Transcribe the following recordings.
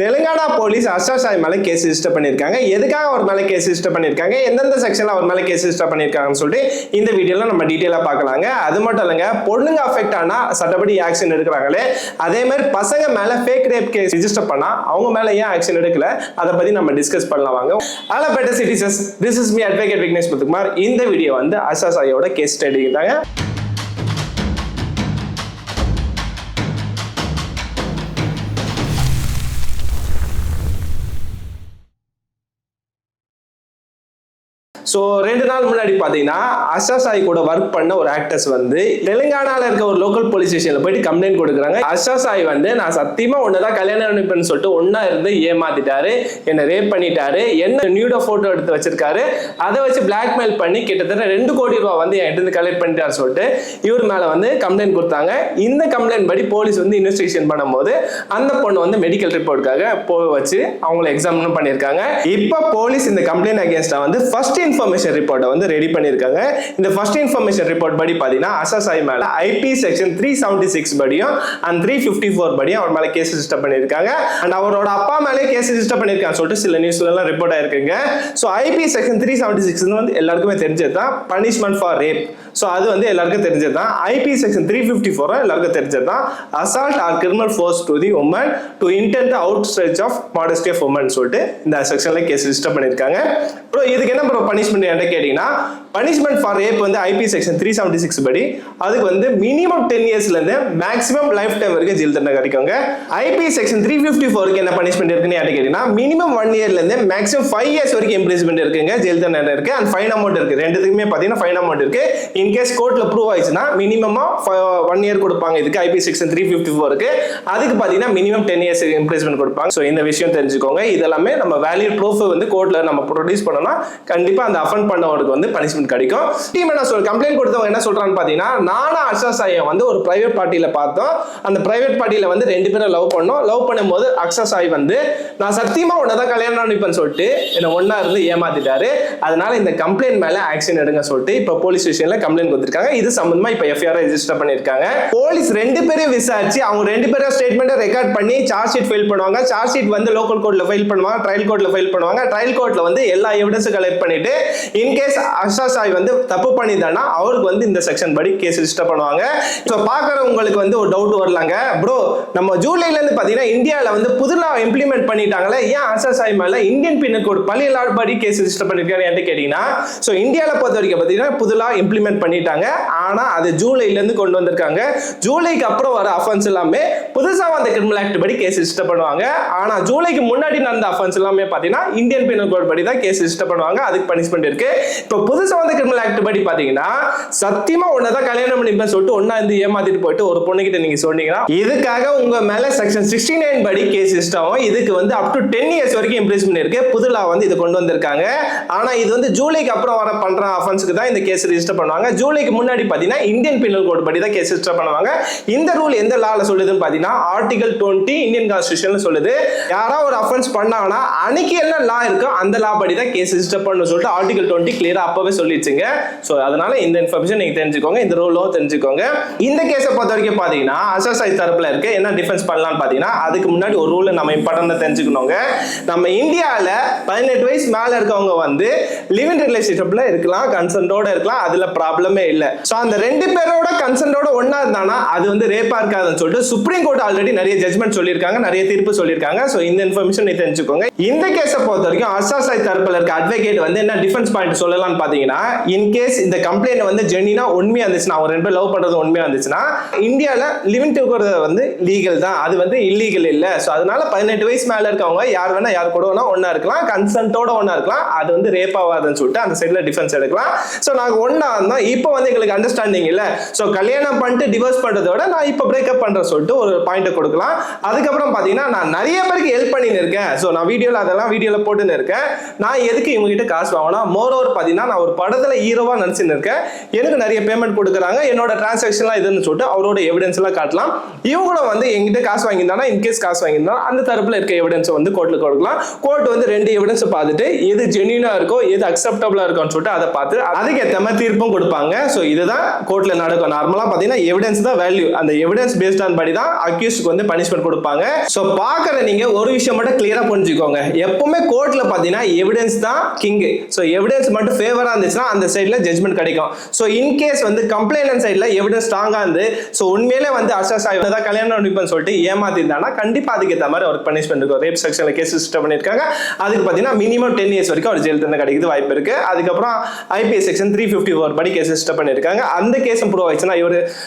Telangana police Arsha Sai மேல case register பண்ணிருக்காங்க. எதுக்காக அவர் மேல கேஸ் ரிஜிஸ்டர் பண்ணிருக்காங்க, எந்தெந்த செக்ஷன்ல அவர் மேல கேஸ் ரிஜிஸ்டர் பண்ணிருக்காங்கன்னு சொல்லிட்டு இந்த வீடியோல நம்ம டீடைலா பார்க்கலாங்க. அது மட்டும் இல்லங்க, பொண்ணுங்க அஃபெக்ட் ஆனா சட்டப்படி ஆக்ஷன் எடுக்கிறாங்களே, அதே மாதிரி பசங்க மேல ஃபேக் ரேப் கேஸ் ரிஜிஸ்டர் பண்ணா அவங்க மேல ஏன் ஆக்ஷன் எடுக்கல, அதை பத்தி நம்ம டிஸ்கஸ் பண்ணலாம் வாங்க. All better citizens, this is me advocate Vignesh Muthukumar. இந்த வீடியோ வந்து அர்ஷா சாயோட கேஸ் ஸ்டடி தாங்க. ஸோ 2 நாள் முன்னாடி பார்த்தீங்கன்னா அர்ஷா சாய் கூட ஒர்க் பண்ண ஒரு ஆக்டர்ஸ் வந்து தெலுங்கானால இருக்க ஒரு லோக்கல் போலீஸ் ஸ்டேஷன்ல போயிட்டு கம்ப்ளைண்ட் கொடுக்குறாங்க. அர்ஷா சாய் வந்து நான் சத்தியமா ஒன்னதான் கல்யாணம் பண்ணிப்பேன்னு சொல்லிட்டு ஒன்னா இருந்து ஏமாத்திட்டாரு, என்ன ரேப் பண்ணிட்டாரு, என்ன நியூடோ போட்டோ எடுத்து வச்சிருக்காரு, அதை வச்சு பிளாக்மெயில் பண்ணி கிட்டத்தட்ட 2 கோடி ரூபாய் வந்து என்கிட்ட கலெக்ட் பண்ணிட்டாரு சொல்லிட்டு இவர் மேல வந்து கம்ப்ளைண்ட் கொடுத்தாங்க. இந்த கம்ப்ளைண்ட் படி போலீஸ் வந்து இன்வெஸ்டிகேஷன் பண்ணும்போது அந்த பொண்ணு வந்து மெடிக்கல் ரிப்போர்ட்டுக்காக போய் வச்சு அவங்களை எக்ஸாமின் பண்ணியிருக்காங்க. இப்போ போலீஸ் இந்த கம்ப்ளைண்ட் அகேன்ஸ்டா வந்து ஃபர்ஸ்ட் இன்ஃபர்மேஷன் ரிப்போர்ட்டை வந்து ரெடி பண்ணிருக்காங்க. இந்த ஃபர்ஸ்ட் இன்ஃபர்மேஷன் ரிப்போர்ட் படி பாத்தீங்கன்னா அர்ஷா சாய் மேல ஐபி செக்ஷன் 376 படியும் and 354 படியும் அவர் மேல கேஸ் ரிஜிஸ்டர் பண்ணிருக்காங்க. அண்ட் அவரோட அப்பா மேலே கேஸ் ரிஜிஸ்டர் பண்ணிருக்காங்க சொல்லிட்டு சில நியூஸ்ல எல்லாம் ரிப்போர்ட் ஆயிருக்குங்க. சோ ஐபி செக்ஷன் 376 வந்து எல்லாருக்குமே தெரிஞ்சதுதான், பனிஷ்மெண்ட் ஃபார் ரேப். சோ அது வந்து எல்லாருக்கும் தெரிஞ்சதுதான். ஐபி செக்ஷன் 354 எல்லாருக்கும் தெரிஞ்சதுதான், assault or criminal force to the woman to intent outstretch of modesty of woman சொல்லிட்டு இந்த செக்ஷன்ல கேஸ் ரிஜிஸ்டர் பண்ணிருக்காங்க. ப்ரோ இதுக்கு என்ன ப்ரோ பனிஷ்மெண்ட் கேட்டீங்கன்னா, பனிஷ்மெண்ட் ஃபார் ரேப் வந்து ஐபி செக்ஷன் 376 படி அதுக்கு வந்து மினிமம் 10 இயர்ஸ்ல இருந்து மேக்ஸிமம் லைஃப் டைம் வரைக்கும் ஜெயில் தண்டனை கிடைக்குங்க. ஐபி செக்ஷன் 354க்கு என்ன பனிஷ்மெண்ட் இருக்குன்னு கேட்டீங்கன்னா, மினிமம் 1 இயர்ல இருந்து மேக்ஸிமம் 5 இயர்ஸ் வரைக்கும் இம்ப்ரிசன்மென்ட் இருக்குங்க, ஜெயில் தண்டனை இருக்கு அண்ட் ஃபைன் அமௌண்ட் இருக்கு. ரெண்டுத்துக்குமே பாத்தீங்கன்னா ஃபைன் அமௌண்ட் இருக்கு. இன் கேஸ் கோர்ட்ல ப்ரூவ் ஆயிடுச்சுன்னா மினிமமா 1 இயர் கொடுப்பாங்க இதுக்கு ஐபி செக்ஷன் 354க்கு. அதுக்கு பாத்தீங்கன்னா மினிமம் 10 இயர்ஸ் இம்ப்ரிசன்மென்ட் கொடுப்பாங்க. சோ இந்த விஷயம் தெரிஞ்சுக்கோங்க. இதெல்லாமே நம்ம வேலிட் ப்ரூஃப் வந்து கோர்ட்ல நம்ம ப்ரொடியூஸ் பண்ணோம்னா கண்டிப்பா அந்த அஃபெண்ட் பண்ணவருக்கு வந்து பனிஷ்மெண்ட் கிடைக்கும். டீம் என்ன சொல்ற கம்ப்ளைண்ட் கொடுத்தவங்க என்ன சொல்றான்னு பாத்தீங்கன்னா, நானா அர்ஷா சாயை வந்து ஒரு பிரைவேட் பார்ட்டில பார்த்தோம். அந்த பிரைவேட் பார்ட்டில வந்து 2 பேரும் லவ் பண்ணோம். லவ் பண்ணும்போது அர்ஷா சாய் வந்து நான் சத்தியமா உன்னதான் கல்யாணம் பண்ணிப்பேன்னு சொல்லிட்டு என்ன ஒன்னா இருந்து ஏமாத்திட்டாரு. அதனால இந்த கம்ப்ளைண்ட் மேல ஆக்ஷன் எடுங்க சொல்லிட்டு இப்ப போலீஸ் ஸ்டேஷன்ல கம்ப்ளைண்ட் கொடுத்திருக்காங்க. இது சம்பந்தமா இப்ப எஃப்ஐஆர் ரெஜிஸ்டர் பண்ணிருக்காங்க. போலீஸ் 2 பேரையும் விசாரிச்சு அவங்க 2 பேரும் ஸ்டேட்மெண்ட் ரெக்கார்ட் பண்ணி சார்ஜ் ஷீட் ஃபைல் பண்ணுவாங்க. சார்ஜ் ஷீட் வந்து லோக்கல் கோர்ட்ல ஃபைல் பண்ணுவாங்க, ட்ரையல் கோர்ட்ல ஃபைல் பண்ணுவாங்க. ட்ரையல் கோர்ட்ல வந்து எல்லா எவிடன்ஸும் கலெக்ட் பண்ணிட்டு இன்கேஸ் அர்ஷா சாய் வந்து தப்பு பண்ணிட்டானா அவருக்கு வந்து இந்த செக்ஷன் படி கேஸ் ரிஜிஸ்டர் பண்ணுவாங்க. சோ பாக்குறவங்களுக்கு வந்து ஒரு டவுட் வரலாங்க, ப்ரோ நம்ம ஜூலைல இருந்து பாத்தீங்கன்னா இந்தியால வந்து புது லா இம்ப்ளிமெண்ட் பண்ணிட்டாங்களே, ஏன் அர்ஷா சாய் மேல இந்தியன் பீனல் கோட் பழைய லா படி கேஸ் ரிஜிஸ்டர் பண்ணிருக்காரு என்று கேட்டீங்கன்னா, சோ இந்தியால பொறுத்த வரைக்கும் பாத்தீங்கன்னா புது லா இம்ப்ளிமெண்ட் பண்ணிட்டாங்க. ஆனா அது ஜூலைல இருந்து கொண்டு வந்திருக்காங்க. ஜூலைக்கு அப்புறம் வர அஃபென்ஸ் எல்லாமே புதுசா வந்த கிரிமினல் ஆக்ட் படி கேஸ் ரிஜிஸ்டர் பண்ணுவாங்க. ஆனா ஜூலைக்கு முன்னாடி நடந்த அஃபென்ஸ் எல்லாமே பாத்தீங்கன்னா இந்தியன் பீனல் கோட் படி தான் கேஸ் ரிஜிஸ்டர் பண்ணுவாங்க. அதுக்கு பனிஷ்மெண்ட் இருக்கு. இப்போ புதுசா வந்த கிரிமினல் ஆக்ட் படி பாத்தீங்கன்னா சத்தியமா ஒன்னதான் கல்யாணம் பண்ணிப்பேன் சொல்லிட்டு ஒன்னா இருந்து ஏமாத்திட்டு போயிட்டு ஒரு பொண்ணு கிட்ட நீங்க சொன்னீங்கன்னா இதுக்காக உங்க மேல செக்ஷன் 69 படி கேஸ் ரிஜிஸ்டர் ஆகும். இதுக்கு வந்து அப் டு 10 இயர்ஸ் வரைக்கும் இம்ப்ரிசன்மென்ட் இருக்கு. புது லா வந்து இது கொண்டு வந்திருக்காங்க. ஆனா இது வந்து ஜூலைக்கு அப்புறம் வர பண்ற அஃபென்ஸ்க்கு தான் இந்த கேஸ் ரிஜிஸ்டர் பண்ணுவாங்க. ஜூலைக்கு முன்னாடி பாத்தீங்கன்னா இந்தியன் பீனல் கோட் படி தான் கேஸ் ரிஜிஸ்டர் பண்ணுவாங்க. இந்த ரூல் எந்த லால சொல்லுதுன்னு பாத்தீங்கன்னா ஆர்டிகல் 20 இந்தியன் கான்ஸ்டிடியூஷன்ல சொல்லுது. யாரா ஒரு அஃபென்ஸ் பண்ணாங்கன்னா அன்னைக்கு என்ன லா இருக்கோ அந்த லா படி தான் கேஸ் ரிஜிஸ்டர் பண்ணனும் சொல்லிட்டு ஆர்டிகல் 20 கிளியரா அப்பவே சொல்லிடுச்சுங்க. சோ அதனால இந்த இன்ஃபர்மேஷன் நீங்க தெரிஞ்சுக்கோங்க, இந்த ரூலும் தெரிஞ்சுக்கோங்க. இந்த கேஸை பொறுத்த வரைக்கும் பாத்தீங்கன்னா அர்ஷா சாய் தரப்புல இருக்கு என்ன டிஃபென்ஸ் பண்ணலாம்னு பாத்தீங்கன்னா, அதுக்கு முன்னாடி ஒரு ரூல் நம்ம இம்பார்ட்டன்ட்டா தெரிஞ்சுக்கணுங்க. நம்ம இந்தியால 18 வயசு மேல இருக்கவங்க வந்து லிவ் இன் ரிலேஷன்ஷிப்ல இருக்கலாம், கன்சென்ட்டோட இருக்கலாம், அதுல ப்ராப்ளமே இல்ல. சோ அந்த 2 பேரோட கன்சென்ட்டோட ஒண்ணா இருந்தானா அது வந்து ரேப்பா இருக்காதுன்னு சொல்லிட்டு சுப்ரீம் கோர்ட் ஆல்ரெடி நிறைய ஜட்ஜ்மெண்ட் சொல்லிருக்காங்க, நிறைய தீர்ப்பு சொல்லிருக்காங்க. சோ இந்த இன்ஃபர்மேஷன் நீ தெரிஞ்சுக்கோங்க. இந்த கேஸை பொறுத்த வரைக்கும் அர்ஷா சாய் தரப்புல இருக்க அட்வொகேட் வந்து என்ன டிஃபென்ஸ் பாயிண்ட் சொல்லலாம்னு பாத்தீங்கன்னா, இன் கேஸ் இந்த கம்ப்ளைண்ட் வந்து ஜெனினா உண்மையா இருந்துச்சுன்னா, அவங்க 2 பேர் லவ் பண்றது உண்மையா இருந்துச்சுன்னா இந்தியால லிவிங் டுகெதர் வந்து லீகல் தான், அது வந்து இல்லீகல் இல்ல. சோ அதனால 18 வயசு மேல இருக்கவங்க யார் வேணா யார் கூட வேணா ஒண்ணா இருக்கலாம், கன்சென்ட்டோட ஒண்ணா இருக்கலாம், அது வந்து ரேப் ஆகாதுன்னு சொல்லிட்டு அந்த சைடுல டிஃபென்ஸ் எடுக்கலாம். சோ நாங்க ஒண்ணா இருந்தோம், இப்போ வந்து எங்களுக்கு அண்டர்ஸ்டாண்டிங் இல்ல, சோ கல்யாணம் பண்ணிட்டு டிவோர்ஸ் பண்றதோட நான் இப்போ பிரேக்கப் பண்றேன் சொல்லிட்டு ஒரு பாயிண்ட் கொடுக்கலாம். அதுக்கப்புறம் பாத்தீங்கன்னா நான் நிறைய பேருக்கு ஹெல்ப் பண்ணின்னு இருக்கேன், சோ நான் வீடியோல அதெல்லாம் வீடியோல போட்டுன்னு இருக்கேன், நான் எதுக்கு இவங்க கிட்ட காசு வாங்கணும், மோர் ஓவர் பாத்தீங்கன்னா நான் ஒரு படத்துல ஹீரோவா நடிச்சுன்னு இருக்கேன், எனக்கு நிறைய பேமெண்ட் கொடுக்குறாங்க, என்னோட டிரான்சாக்ஷன்லாம் இதுன்னு சொல்லிட்டு அவரோட எவிடன்ஸ் எல்லாம் காட்டலாம். இவங்களும் வந்து எங்கிட்ட காசு வாங்கியிருந்தானா, இன்கேஸ் காசு வாங்கியிருந்தா அந்த தரப்புல இருக்க எவிடன்ஸ் வந்து கோர்ட்ல கொடுக்கலாம். கோர்ட் வந்து 2 எவிடன்ஸ் பார்த்துட்டு எது ஜென்யூனா இருக்கோ எது அக்செப்டபிளா இருக்கும்னு சொல்லிட்டு அதை பார்த்து அதுக்கு ஏற்ற மாதிரி தீர்ப்பும் கொடுப்பாங்க. ஸோ இதுதான் கோர்ட்ல நடக்கும். நார்மலா பாத்தீங்கன்னா எவிடன்ஸ் தான் வேல்யூ, அந்த எவிடன்ஸ் பேஸ்ட் ஆன் படி தான் அக்யூஸ்டுக்கு வந்து பனிஷ்மெண்ட் கொடுப்பாங்க. ஸோ பார்க்குற நீங்க ஒரு விஷயம் மட்டும் கிளியரா புரிஞ்சுக்கோங்க, எப்பவுமே கோர்ட்ல பாத்தீங்கன்னா எவிடன்ஸ் தான் கிங். ஸோ எவிடன்ஸ் மட்டும் ஃபேவரா இருந்துச்சுன்னா அந்த சைட்ல ஜட்மெண்ட் கிடைக்கும். ஸோ இன்கேஸ் வந்து கம்ப்ளைண்ட் சைட்ல எவிடன்ஸ் ஸ்ட்ராங்கா இருந்து ஸோ உண்மையிலே வந்து அசாஸ் ஆகி தான் கல்யாணம் பண்ணிப்பேன்னு சொல்லிட்டு ஏமாத்திருந்தானா கண்டிப்பா அதுக்கு ஏற்ற மாதிரி ஒரு பனிஷ்மெண்ட் இருக்கும். ரேப் செக்ஷன்ல கேஸ் ரிஜிஸ்டர் பண்ணிருக்காங்க, அதுக்கு பாத்தீங்கன்னா மினிமம் 10 years வரைக்கும் அவர் ஜெயில் தண்டனை கிடைக்குது வாய்ப்பு இருக்கு. அதுக்கப்புறம் IPS செக்ஷன் 354 படி கேஸ் ரிஜிஸ்டர் பண்ணிருக்காங்க. அந்த கேஸ் ப்ரூவ் ஆயிடுச்சுன்னா இவர்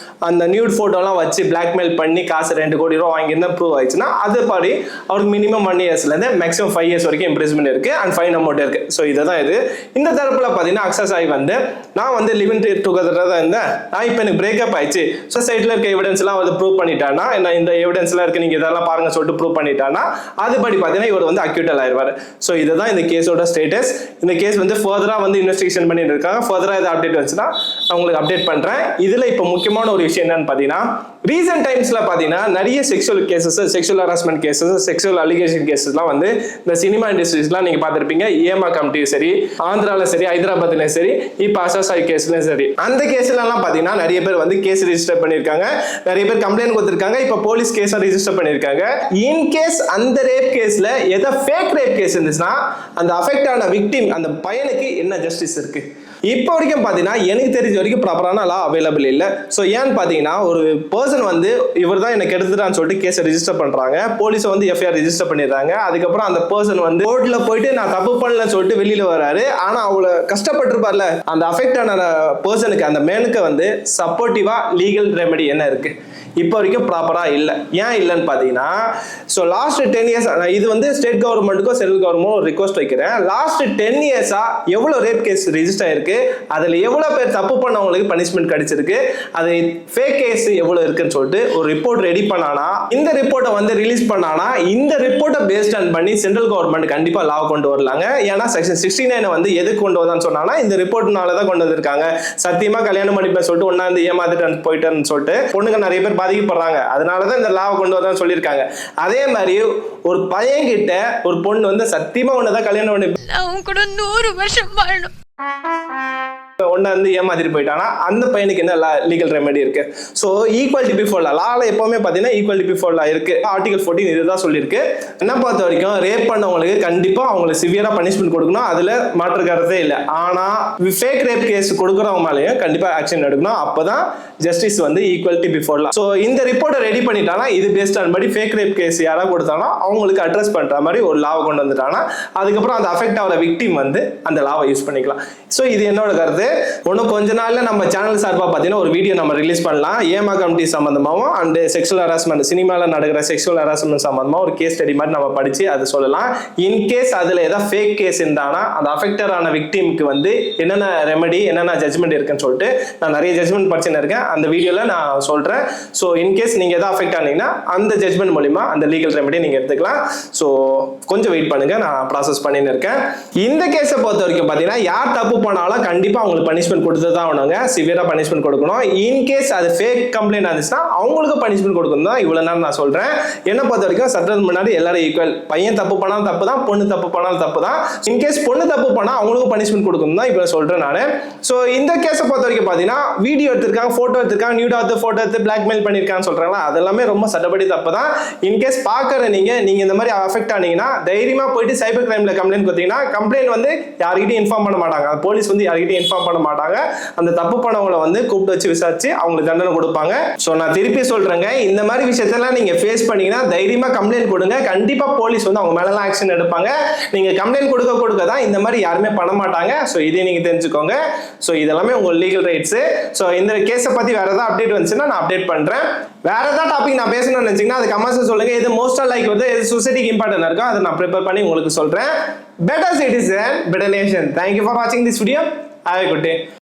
அந்த நியூட் போட்டோலாம் வச்சு பிளாக்மெயில் பண்ணி காசு 2 கோடி ரூபாய் வாங்கியிருந்தா ப்ரூவ் ஆயிடுச்சுன்னா அது படி அவருக்கு மினிமம் 1 yearsல இருந்து மேக்ஸிமம் 5 years வரைக்கும் இம்ப்ரிஸ்மெண்ட் இருக்கு அண்ட் ஃபைன் அமௌண்ட் இருக்கு. ஸோ இதுதான் இது. இந்த தரப்புல பாத்தீங்கன்னா அக்சஸ் ஆகி வந்து நான் வந்து லிவிங் டுகெதரா தான் இருந்தேன், நான் இப்போ எனக்கு பிரேக்கப் ஆயிடுச்சு, சொசைட்டில இருக்க எவிடன்ஸ் எல்லாம் வந்து ப்ரூவ் பண்ணிட்டானா, என்ன இந்த எவிடன்ஸ் எல்லாம் இருக்கு நீங்க இதெல்லாம் பாருங்க சொல்லிட்டு ப்ரூவ் பண்ணிட்டானா அதுபடி பாத்தீங்கன்னா இவர் வந்து அக்யூட்டல் ஆயிடுவார். ஸோ இதுதான் இந்த கேஸோட ஸ்டேட்டஸ். இந்த கேஸ் வந்து ஃபர்தரா வந்து இன்வெஸ்டிகேஷன் பண்ணிட்டு இருக்காங்க. ஃபர்தரா இது அப்டேட் வந்துச்சுன்னா நான் உங்களுக்கு அப்டேட் பண்றேன். இதுல இப்போ முக்கியமான ஒரு விஷயம் என்னன்னு பாத்தீங்கன்னா, ரீசென்ட் டைம்ஸ்ல பாத்தீங்கன்னா நிறைய sexual cases, sexual harassment cases, sexual allegation கேசஸ்லாம் வந்து இந்த சினிமா இண்டஸ்ட்ரீஸ்லாம் நீங்க பார்த்திருப்பீங்க. ஏமா கமிட்டி சரி, ஆந்திரால சரி, ஹைதராபாத்லயும் சரி, இப்போ அசாசாய் கேஸ்லயும் சரி, அந்த கேஸ்ல எல்லாம் பாத்தீங்கன்னா நிறைய பேர் வந்து கேஸ் ரிஜிஸ்டர் பண்ணிருக்காங்க, நிறைய பேர் கம்ப்ளைண்ட் கொடுத்திருக்காங்க, இப்போ போலீஸ் கேஸ் ரிஜிஸ்டர் பண்ணிருக்காங்க. இன் கேஸ் அந்த ரேப் கேஸ்ல ஏதோ ஃபேக் ரேப் கேஸ் இருந்துச்சுன்னா அந்த அஃபெக்ட் ஆன விக்டிம் அந்த பையனுக்கு என்ன ஜஸ்டிஸ் இருக்கு? இப்போ வரைக்கும் பாத்தீங்கன்னா எனக்கு தெரிஞ்ச வரைக்கும் ப்ராப்பரான லா அவைலபிள் இல்லை. ஸோ ஏன்னு பாத்தீங்கன்னா ஒரு பர்சன் வந்து இவர் தான் எனக்கு எடுத்துட்டான்னு சொல்லிட்டு கேஸை ரிஜிஸ்டர் பண்றாங்க, போலீஸ் வந்து FIR ரிஜிஸ்டர் பண்ணிடுறாங்க. அதுக்கப்புறம் அந்த பர்சன் வந்து கோர்ட்ல போயிட்டு நான் தப்பு பண்ணலன்னு சொல்லிட்டு வெளியில வராரு. ஆனா அவ்வளவு கஷ்டப்பட்டிருப்பார்ல அந்த அஃபெக்ட் ஆன பர்சனுக்கு, அந்த மேனுக்கு வந்து சப்போர்ட்டிவா லீகல் ரெமெடி என்ன இருக்கு? இப்போ வரைக்கும் ப்ராப்பரா இல்லை. ஏன் இல்லைன்னு பாத்தீங்கன்னா, ஸோ லாஸ்ட் 10 years இது வந்து ஸ்டேட் கவர்மெண்ட்டுக்கும் சென்ட்ரல் கவர்மெண்ட் ஒரு ரிக்வஸ்ட் வைக்கிறேன். லாஸ்ட் 10 yearsா எவ்வளவு ரேப் கேஸ் ரிஜிஸ்டர் ஆயிருக்கு, அதுல எவ்வளவு பேர் தப்பு பண்ணவங்களுக்கு பனிஷ்மெண்ட் கிடைச்சிருக்கு, அது ஃபேக் கேஸ் எவ்வளவு இருக்குன்னு சொல்லிட்டு ஒரு ரிப்போர்ட் ரெடி பண்ணானா, இந்த ரிப்போர்ட்டை வந்து ரிலீஸ் பண்ணானா, இந்த ரிப்போர்ட்டை பேஸ்ட் ஆன் பண்ணி சென்ட்ரல் கவர்மெண்ட் கண்டிப்பா லா கொண்டு வரலாங்க. ஏன்னா செக்ஷன் 69 வந்து எதுக்கு கொண்டு வந்தான்னு சொன்னாங்கன்னா இந்த ரிப்போர்ட்னால தான் கொண்டு வந்திருக்காங்க. சத்தியமா கல்யாணம் பண்ணிப்பேன் சொல்லிட்டு ஒன்னா வந்து ஏமாத்திட்டு போயிட்டேன்னு சொல்லிட்டு பொண்ணுங்க நிறைய பேர் பாதிக்கப்படுறாங்க, அதனாலதான் இந்த லாவை கொண்டு வரதான் சொல்லியிருக்காங்க. அதே மாதிரி ஒரு பையன் கிட்ட ஒரு பொண்ணு வந்து சத்தியமா ஒண்ணுதான் கல்யாணம் பண்ணி 100 வருஷம் வாழணும் ஒன்னா வந்து ஏமாத்திட்டு போயிட்டானா அந்த பையனுக்கு என்ன லீகல் ரெமெடி இருக்கு? ஸோ ஈக்குவாலிட்டி பிஃபோர் லா, லால எப்பவுமே பாத்தீங்கன்னா ஈக்குவாலிட்டி பிஃபோர் லா இருக்கு. ஆர்டிகல் 14 இதுதான் சொல்லியிருக்கு. என்ன பொறுத்த வரைக்கும் ரேப் பண்ணவங்களுக்கு கண்டிப்பா அவங்களுக்கு சிவியரா பனிஷ்மெண்ட் கொடுக்கணும், அதுல மாற்று கருத்தே இல்லை. ஆனா ஃபேக் ரேப் கேஸ் கொடுக்குறவங்க மேலேயும் கண்டிப்பா ஆக்ஷன் எடுக்கணும், அப்பதான் ஜஸ்டிஸ் வந்து ஈக்குவாலிட்டி பிஃபோர் லா. ஸோ இந்த ரிப்போர்ட்டை ரெடி பண்ணிட்டானா இது பேஸ்ட் ஆன் படி ஃபேக் ரேப் கேஸ் யாராவது கொடுத்தாங்கன்னா அவங்களுக்கு அட்ரஸ் பண்ற மாதிரி ஒரு லாவை கொண்டு வந்துட்டாங்கன்னா அதுக்கப்புறம் அந்த அஃபெக்ட் ஆகிற விக்டிம் வந்து அந்த லாவை யூஸ் பண்ணிக்கலாம். ஸோ இது என்னோட கருத்து. இன்னும் கொஞ்ச நாள்ல நம்ம சேனல் சார்பா பாத்தீங்கன்னா ஒரு வீடியோ நம்ம ரிலீஸ் பண்ணலாம். ஏமா கமிட்டி சம்பந்தமாவும் அண்ட் செக்ஷுவல் ஹராஸ்மெண்ட், சினிமால நடக்கிற செக்ஷுவல் ஹராஸ்மெண்ட் சம்பந்தமா ஒரு கேஸ் ஸ்டடி மாதிரி நம்ம படிச்சு அது சொல்லலாம். இன்கேஸ் அதுல ஏதாவது ஃபேக் கேஸ் இருந்தானா அந்த அஃபெக்டர் ஆன விக்டிமுக்கு வந்து என்னென்ன ரெமெடி, என்னென்ன ஜட்மெண்ட் இருக்குன்னு சொல்லிட்டு நான் நிறைய ஜட்மெண்ட் படிச்சுன்னு இருக்கேன், அந்த வீடியோல நான் சொல்றேன். ஸோ இன்கேஸ் நீங்க ஏதாவது அஃபெக்ட் ஆனீங்கன்னா அந்த ஜட்மெண்ட் மூலியமா அந்த லீகல் ரெமெடி நீங்க எடுத்துக்கலாம். ஸோ கொஞ்சம் வெயிட் பண்ணுங்க, நான் ப்ராசஸ் பண்ணின்னு இருக்கேன். இந்த கேஸை பொறுத்த வரைக்கும் பாத்தீங்கன்னா யார் தப்பு பண்ணாலும் கண்டிப்பா அவங்களுக்கு பனிஷ்மெண்ட் கொடுத்து தான் ஆகணுங்க, சிவியரா பனிஷ்மெண்ட் கொடுக்கணும். இன்கேஸ் அது ஃபேக் கம்ப்ளைண்ட் ஆச்சுன்னா அவங்களுக்கு பனிஷ்மெண்ட் கொடுக்கணும் தான் இவ்வளவு நேரம் நான் சொல்றேன். என்ன பொறுத்த வரைக்கும் சட்டத்துக்கு முன்னாடி எல்லாரும் ஈக்குவல், பையன் தப்பு பண்ணாலும் தப்பு தான், பொண்ணு தப்பு பண்ணாலும் தப்பு தான். இன்கேஸ் பொண்ணு தப்பு பண்ணா அவங்களுக்கு பனிஷ்மெண்ட் கொடுக்கணும் தான் இப்போ சொல்றேன் நான். ஸோ இந்த கேஸை பொறுத்த வரைக்கும் பாத்தீங்கன்னா வீடியோ எடுத்திருக்காங்க, போட்டோ எடுத்திருக்காங்க, நியூடா போட்டோ எடுத்து பிளாக்மெயில் பண்ணிருக்கான்னு சொல்றாங்களா, அதெல்லாமே ரொம்ப சட்டப்படி தப்பு தான். இன்கேஸ் பாக்குற நீங்க இந்த மாதிரி அஃபெக்ட் ஆனீங்கன்னா தைரியமா போயிட்டு சைபர் கிரைம்ல கம்ப்ளைண்ட் கொடுத்தீங்கன்னா கம்ப்ளைண்ட் வந்து யார்கிட்டயும் இன்ஃபார்ம் பண்ண மாட்டாங்க, போலீஸ் வந்து யார்கிட்டயும் இன்ஃபார்ம் பண்ண மாட்டாங்க. அந்த தப்பு பண்ணவங்களை வந்து கூப்பிட்டு வச்சு விசாரிச்சு அவங்களுக்கு தண்டனை கொடுப்பாங்க. ஸோ நான் திருப்பி சொல்றேங்க, இந்த மாதிரி விஷயத்தெல்லாம் நீங்க ஃபேஸ் பண்ணீங்கன்னா தைரியமா கம்ப்ளைண்ட் கொடுங்க, கண்டிப்பா போலீஸ் வந்து அவங்க மேலலாம் ஆக்ஷன் எடுப்பாங்க. நீங்க கம்ப்ளைண்ட் கொடுக்க தான் இந்த மாதிரி யாருமே பண்ண மாட்டாங்க. ஸோ இதை நீங்க தெரிஞ்சுக்கோங்க. ஸோ இதெல்லாமே உங்க லீகல் ரைட்ஸ். ஸோ இந்த கேஸை பத்தி வேற ஏதாவது அப்டேட் வந்துச்சுன்னா நான் அப்டேட் பண்றேன். வேற ஏதாவது டாபிக் நான் பேசணும்னு நினைச்சீங்கன்னா அது கமெண்ட்ஸ் சொல்லுங்க. இது மோஸ்டா லைக் வந்து சொசைட்டிக்கு இம்பார்ட்டன்ட் இருக்கும், அதை நான் ப்ரிப்பேர் பண்ணி உங்களுக்கு சொல்றேன். Better citizen, better nation. Thank you for watching this video. Have a good day.